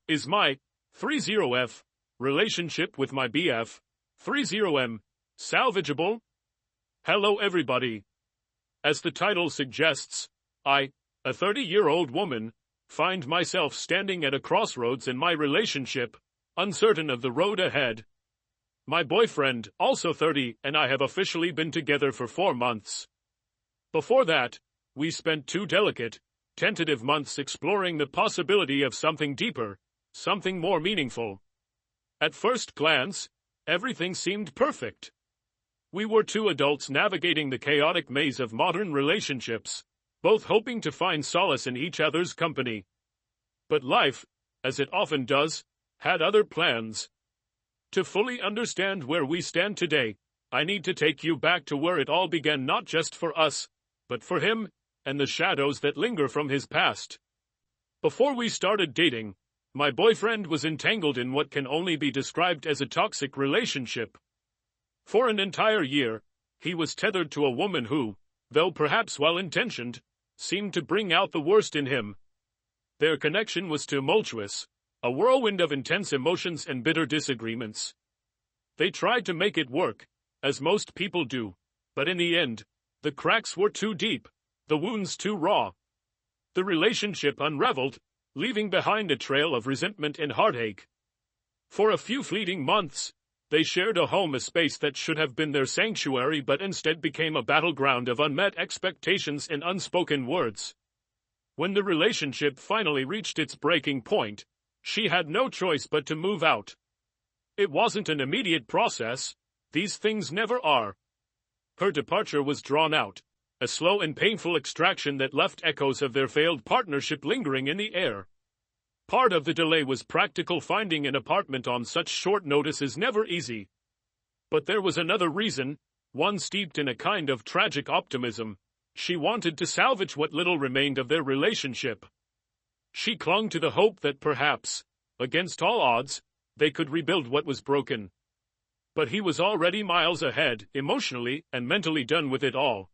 Is my 30F relationship with my BF 30M salvageable? Hello everybody. As the title suggests, I, a 30-year-old woman, find myself standing at a crossroads in my relationship, uncertain of the road ahead. My boyfriend, also 30, and I have officially been together for 4 months. Before that, we spent 2 delicate, tentative months exploring the possibility of something deeper, something more meaningful. At first glance, everything seemed perfect. We were 2 adults navigating the chaotic maze of modern relationships, both hoping to find solace in each other's company. But life, as it often does, had other plans. To fully understand where we stand today, I need to take you back to where it all began, not just for us, but for him, and the shadows that linger from his past. Before we started dating, my boyfriend was entangled in what can only be described as a toxic relationship. For an entire year, he was tethered to a woman who, though perhaps well-intentioned, seemed to bring out the worst in him. Their connection was tumultuous, a whirlwind of intense emotions and bitter disagreements. They tried to make it work, as most people do, but in the end, the cracks were too deep, the wounds too raw. The relationship unraveled, leaving behind a trail of resentment and heartache. For a few fleeting months, they shared a home, a space that should have been their sanctuary but instead became a battleground of unmet expectations and unspoken words. When the relationship finally reached its breaking point, she had no choice but to move out. It wasn't an immediate process. These things never are. Her departure was drawn out, a slow and painful extraction that left echoes of their failed partnership lingering in the air. Part of the delay was practical. Finding an apartment on such short notice is never easy. But there was another reason, one steeped in a kind of tragic optimism. She wanted to salvage what little remained of their relationship. She clung to the hope that perhaps, against all odds, they could rebuild what was broken. But he was already miles ahead, emotionally and mentally done with it all.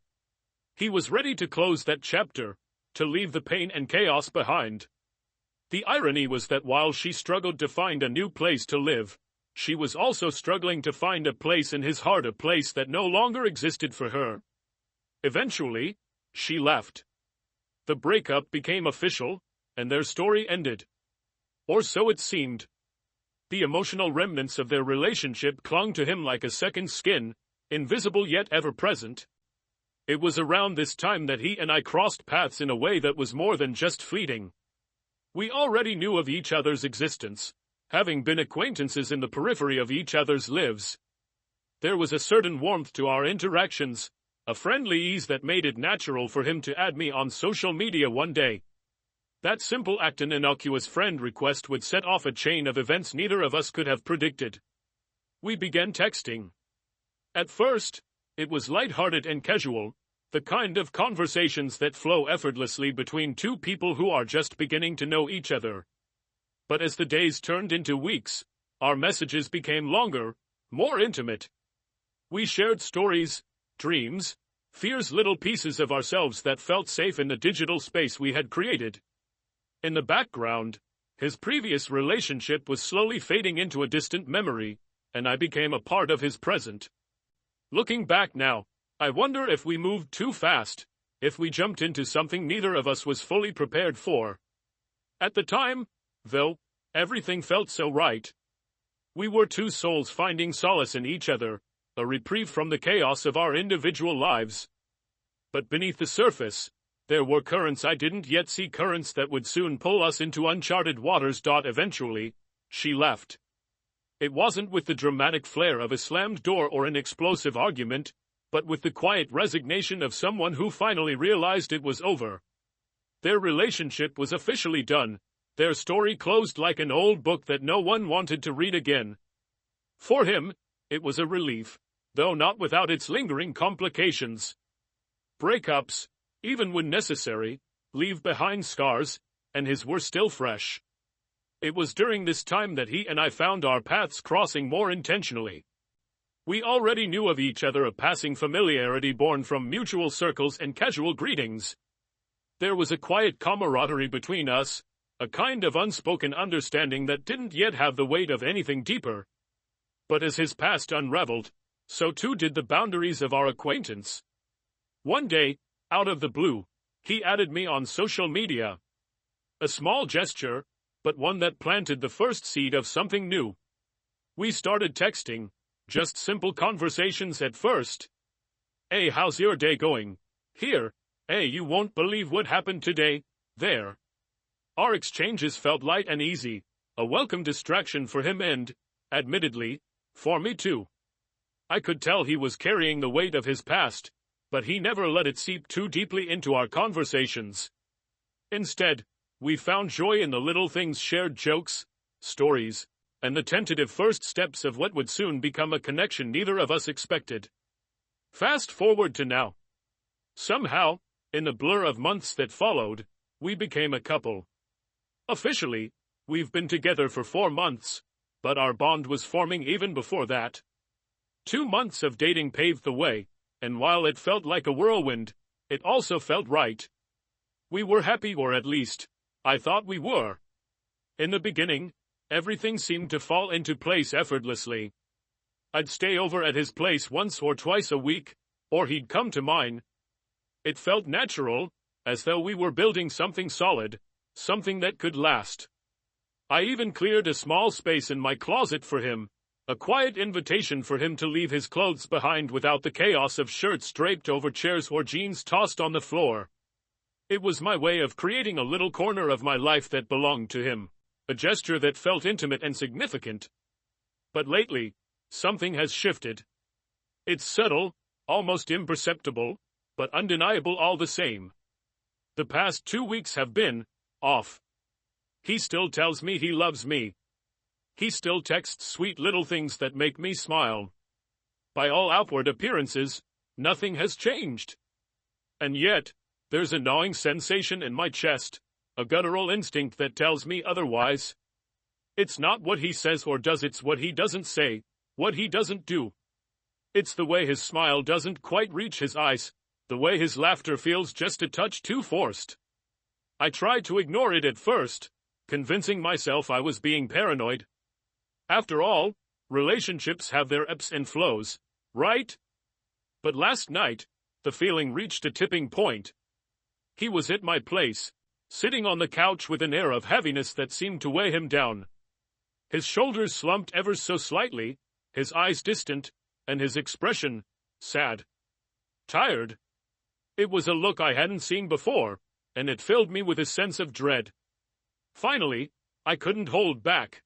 He was ready to close that chapter, to leave the pain and chaos behind. The irony was that while she struggled to find a new place to live, she was also struggling to find a place in his heart, a place that no longer existed for her. Eventually, she left. The breakup became official, and their story ended. Or so it seemed. The emotional remnants of their relationship clung to him like a second skin, invisible yet ever present. It was around this time that he and I crossed paths in a way that was more than just fleeting. We already knew of each other's existence, having been acquaintances in the periphery of each other's lives. There was a certain warmth to our interactions, a friendly ease that made it natural for him to add me on social media one day. That simple act, an innocuous friend request, would set off a chain of events neither of us could have predicted. We began texting. At first, it was lighthearted and casual, the kind of conversations that flow effortlessly between 2 people who are just beginning to know each other. But as the days turned into weeks, our messages became longer, more intimate. We shared stories, dreams, fears, little pieces of ourselves that felt safe in the digital space we had created. In the background, his previous relationship was slowly fading into a distant memory, and I became a part of his present. Looking back now, I wonder if we moved too fast, if we jumped into something neither of us was fully prepared for. At the time, though, everything felt so right. We were 2 souls finding solace in each other, a reprieve from the chaos of our individual lives. But beneath the surface, there were currents I didn't yet see, currents that would soon pull us into uncharted waters. Eventually, she left. It wasn't with the dramatic flair of a slammed door or an explosive argument, but with the quiet resignation of someone who finally realized it was over. Their relationship was officially done, their story closed like an old book that no one wanted to read again. For him, it was a relief, though not without its lingering complications. Breakups, even when necessary, leave behind scars, and his were still fresh. It was during this time that he and I found our paths crossing more intentionally. We already knew of each other, a passing familiarity born from mutual circles and casual greetings. There was a quiet camaraderie between us, a kind of unspoken understanding that didn't yet have the weight of anything deeper. But as his past unraveled, so too did the boundaries of our acquaintance. One day, out of the blue, he added me on social media. A small gesture, but one that planted the first seed of something new. We started texting, just simple conversations at first. "Hey, how's your day going?" Here. "Hey, you won't believe what happened today." There. Our exchanges felt light and easy, a welcome distraction for him and, admittedly, for me too. I could tell he was carrying the weight of his past, but he never let it seep too deeply into our conversations. Instead, we found joy in the little things, shared jokes, stories, and the tentative first steps of what would soon become a connection neither of us expected. Fast forward to now. Somehow, in the blur of months that followed, we became a couple. Officially, we've been together for 4 months, but our bond was forming even before that. 2 months of dating paved the way, and while it felt like a whirlwind, it also felt right. We were happy, or at least, I thought we were. In the beginning, everything seemed to fall into place effortlessly. I'd stay over at his place once or twice a week, or he'd come to mine. It felt natural, as though we were building something solid, something that could last. I even cleared a small space in my closet for him, a quiet invitation for him to leave his clothes behind without the chaos of shirts draped over chairs or jeans tossed on the floor. It was my way of creating a little corner of my life that belonged to him, a gesture that felt intimate and significant. But lately, something has shifted. It's subtle, almost imperceptible, but undeniable all the same. The past 2 weeks have been off. He still tells me he loves me. He still texts sweet little things that make me smile. By all outward appearances, nothing has changed. And yet, there's a gnawing sensation in my chest, a guttural instinct that tells me otherwise. It's not what he says or does, it's what he doesn't say, what he doesn't do. It's the way his smile doesn't quite reach his eyes, the way his laughter feels just a touch too forced. I tried to ignore it at first, convincing myself I was being paranoid. After all, relationships have their ebbs and flows, right? But last night, the feeling reached a tipping point. He was at my place, sitting on the couch with an air of heaviness that seemed to weigh him down. His shoulders slumped ever so slightly, his eyes distant, and his expression sad. Tired. It was a look I hadn't seen before, and it filled me with a sense of dread. Finally, I couldn't hold back.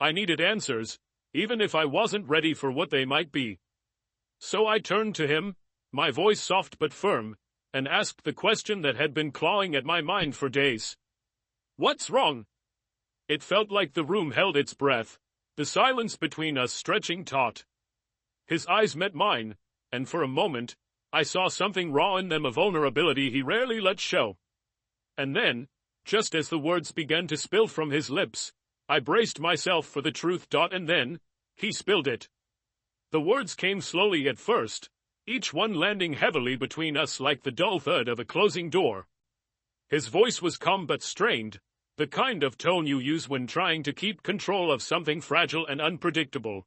I needed answers, even if I wasn't ready for what they might be. So I turned to him, my voice soft but firm, and asked the question that had been clawing at my mind for days. "What's wrong?" It felt like the room held its breath, the silence between us stretching taut. His eyes met mine, and for a moment, I saw something raw in them, a vulnerability he rarely let show. And then, just as the words began to spill from his lips, I braced myself for the truth. And then, he spilled it. The words came slowly at first, each one landing heavily between us like the dull thud of a closing door. His voice was calm but strained, the kind of tone you use when trying to keep control of something fragile and unpredictable.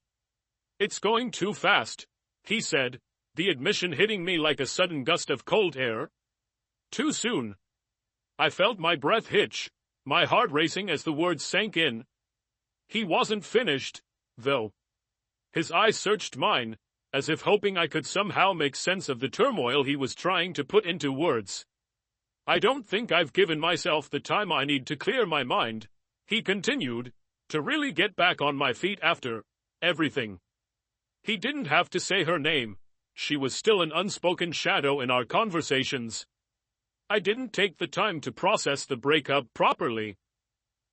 "It's going too fast," he said, the admission hitting me like a sudden gust of cold air. "Too soon." I felt my breath hitch, my heart racing as the words sank in. He wasn't finished, though. His eyes searched mine, as if hoping I could somehow make sense of the turmoil he was trying to put into words. "I don't think I've given myself the time I need to clear my mind," he continued, "to really get back on my feet after everything." He didn't have to say her name. She was still an unspoken shadow in our conversations. I didn't take the time to process the breakup properly.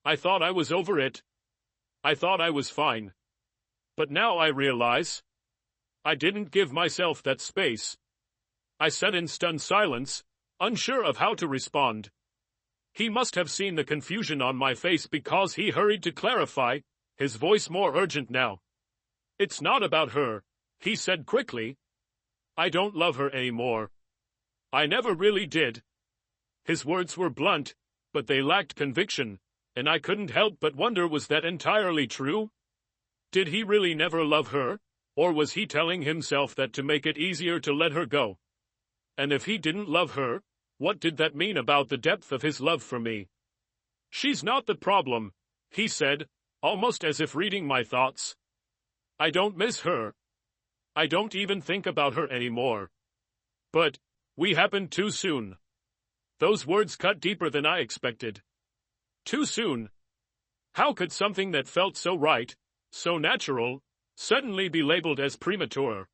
I thought I was over it. I thought I was fine. But now I realize I didn't give myself that space. I sat in stunned silence, unsure of how to respond. He must have seen the confusion on my face because he hurried to clarify, his voice more urgent now. "It's not about her," he said quickly. "I don't love her anymore. I never really did." His words were blunt, but they lacked conviction, and I couldn't help but wonder, was that entirely true? Did he really never love her, or was he telling himself that to make it easier to let her go? And if he didn't love her, what did that mean about the depth of his love for me? "She's not the problem," he said, almost as if reading my thoughts. "I don't miss her. I don't even think about her anymore. But we happened too soon." Those words cut deeper than I expected. Too soon. How could something that felt so right, so natural, suddenly be labeled as premature?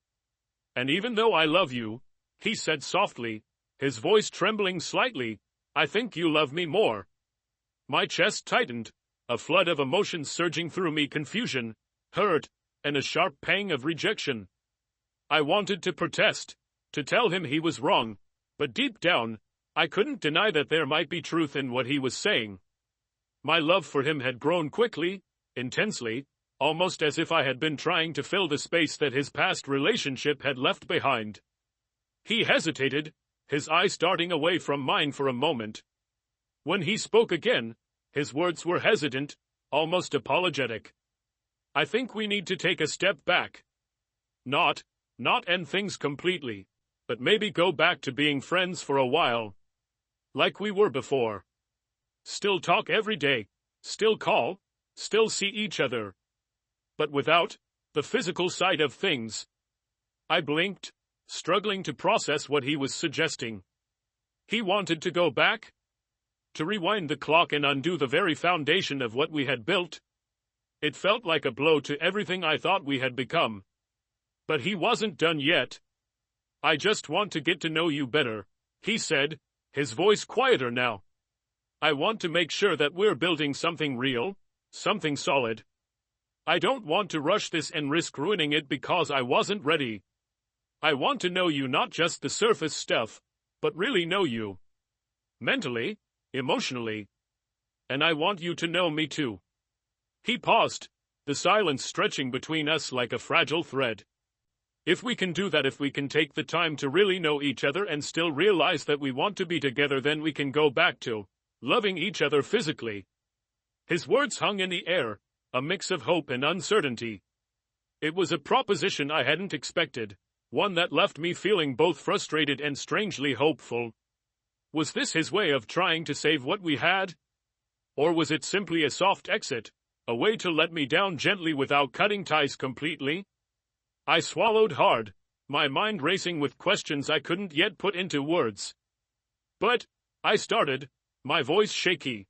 "And even though I love you," he said softly, his voice trembling slightly, "I think you love me more." My chest tightened, a flood of emotions surging through me: confusion, hurt, and a sharp pang of rejection. I wanted to protest, to tell him he was wrong, but deep down, I couldn't deny that there might be truth in what he was saying. My love for him had grown quickly, intensely, almost as if I had been trying to fill the space that his past relationship had left behind. He hesitated, his eyes darting away from mine for a moment. When he spoke again, his words were hesitant, almost apologetic. "I think we need to take a step back. Not end things completely, but maybe go back to being friends for a while. Like we were before. Still talk every day, still call, still see each other. But without the physical side of things." I blinked, struggling to process what he was suggesting. He wanted to go back? To rewind the clock and undo the very foundation of what we had built? It felt like a blow to everything I thought we had become. But he wasn't done yet. "I just want to get to know you better," he said, his voice quieter now. "I want to make sure that we're building something real, something solid. I don't want to rush this and risk ruining it because I wasn't ready. I want to know you, not just the surface stuff, but really know you. Mentally, emotionally. And I want you to know me too." He paused, the silence stretching between us like a fragile thread. "If we can do that, if we can take the time to really know each other and still realize that we want to be together, then we can go back to loving each other physically." His words hung in the air, a mix of hope and uncertainty. It was a proposition I hadn't expected, one that left me feeling both frustrated and strangely hopeful. Was this his way of trying to save what we had? Or was it simply a soft exit, a way to let me down gently without cutting ties completely? I swallowed hard, my mind racing with questions I couldn't yet put into words. "But," I started, my voice shaky,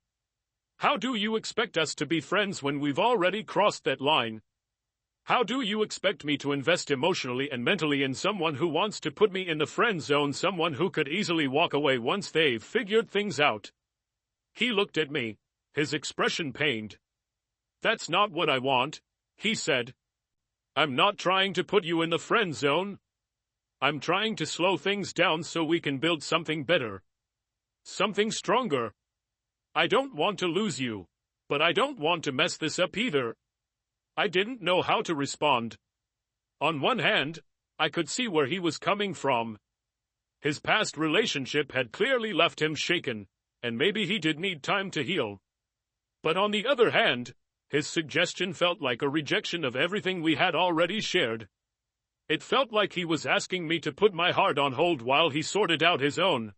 "how do you expect us to be friends when we've already crossed that line? How do you expect me to invest emotionally and mentally in someone who wants to put me in the friend zone, someone who could easily walk away once they've figured things out?" He looked at me, his expression pained. "That's not what I want," he said. "I'm not trying to put you in the friend zone. I'm trying to slow things down so we can build something better. Something stronger. I don't want to lose you, but I don't want to mess this up either." I didn't know how to respond. On one hand, I could see where he was coming from. His past relationship had clearly left him shaken, and maybe he did need time to heal. But on the other hand, his suggestion felt like a rejection of everything we had already shared. It felt like he was asking me to put my heart on hold while he sorted out his own.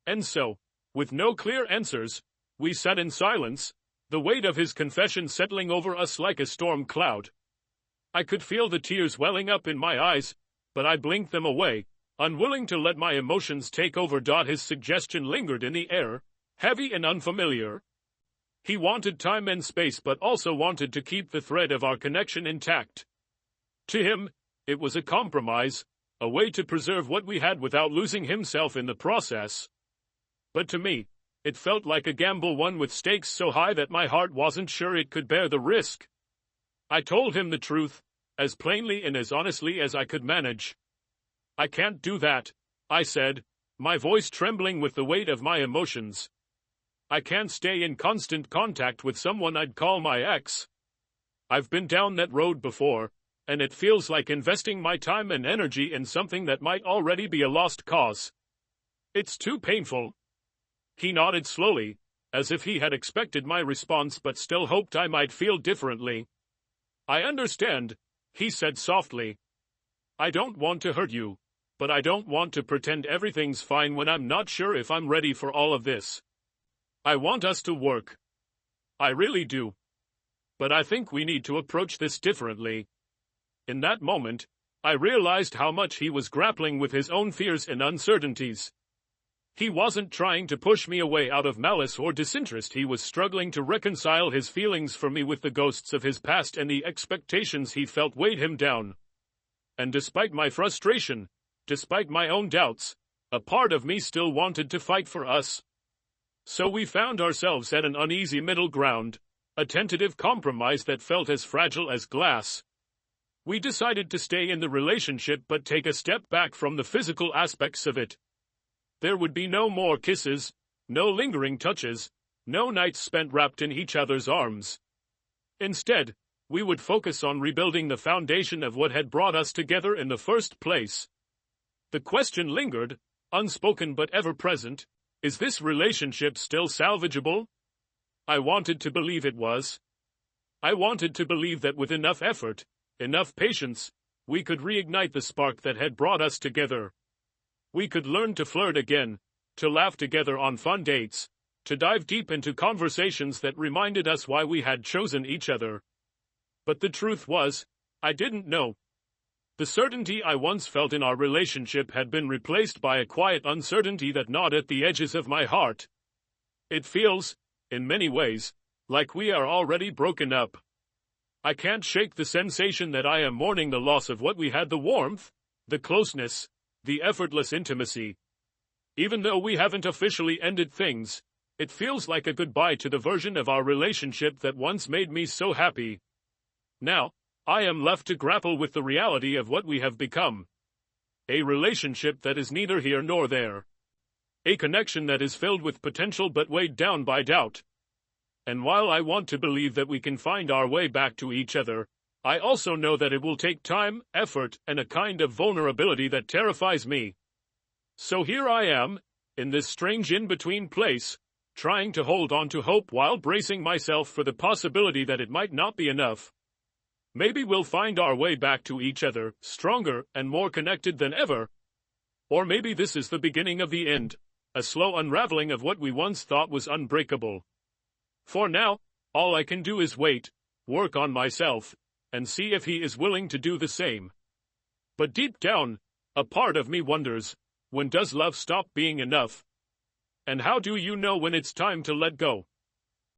And so, with no clear answers, we sat in silence, the weight of his confession settling over us like a storm cloud. I could feel the tears welling up in my eyes, but I blinked them away, unwilling to let my emotions take over. His suggestion lingered in the air, heavy and unfamiliar. He wanted time and space, but also wanted to keep the thread of our connection intact. To him, it was a compromise, a way to preserve what we had without losing himself in the process. But to me, it felt like a gamble, one with stakes so high that my heart wasn't sure it could bear the risk. I told him the truth, as plainly and as honestly as I could manage. "I can't do that," I said, my voice trembling with the weight of my emotions. "I can't stay in constant contact with someone I'd call my ex. I've been down that road before, and it feels like investing my time and energy in something that might already be a lost cause. It's too painful." He nodded slowly, as if he had expected my response but still hoped I might feel differently. "I understand," he said softly. "I don't want to hurt you, but I don't want to pretend everything's fine when I'm not sure if I'm ready for all of this. I want us to work. I really do. But I think we need to approach this differently." In that moment, I realized how much he was grappling with his own fears and uncertainties. He wasn't trying to push me away out of malice or disinterest. He was struggling to reconcile his feelings for me with the ghosts of his past and the expectations he felt weighed him down. And despite my frustration, despite my own doubts, a part of me still wanted to fight for us. So we found ourselves at an uneasy middle ground, a tentative compromise that felt as fragile as glass. We decided to stay in the relationship but take a step back from the physical aspects of it. There would be no more kisses, no lingering touches, no nights spent wrapped in each other's arms. Instead, we would focus on rebuilding the foundation of what had brought us together in the first place. The question lingered, unspoken but ever present: is this relationship still salvageable? I wanted to believe it was. I wanted to believe that with enough effort, enough patience, we could reignite the spark that had brought us together. We could learn to flirt again, to laugh together on fun dates, to dive deep into conversations that reminded us why we had chosen each other. But the truth was, I didn't know. The certainty I once felt in our relationship had been replaced by a quiet uncertainty that gnawed at the edges of my heart. It feels, in many ways, like we are already broken up. I can't shake the sensation that I am mourning the loss of what we had: the warmth, the closeness, the effortless intimacy. Even though we haven't officially ended things, it feels like a goodbye to the version of our relationship that once made me so happy. Now, I am left to grapple with the reality of what we have become. A relationship that is neither here nor there. A connection that is filled with potential but weighed down by doubt. And while I want to believe that we can find our way back to each other, I also know that it will take time, effort, and a kind of vulnerability that terrifies me. So here I am, in this strange in-between place, trying to hold on to hope while bracing myself for the possibility that it might not be enough. Maybe we'll find our way back to each other, stronger and more connected than ever. Or maybe this is the beginning of the end, a slow unraveling of what we once thought was unbreakable. For now, all I can do is wait, work on myself, and see if he is willing to do the same. But deep down, a part of me wonders, when does love stop being enough? And how do you know when it's time to let go?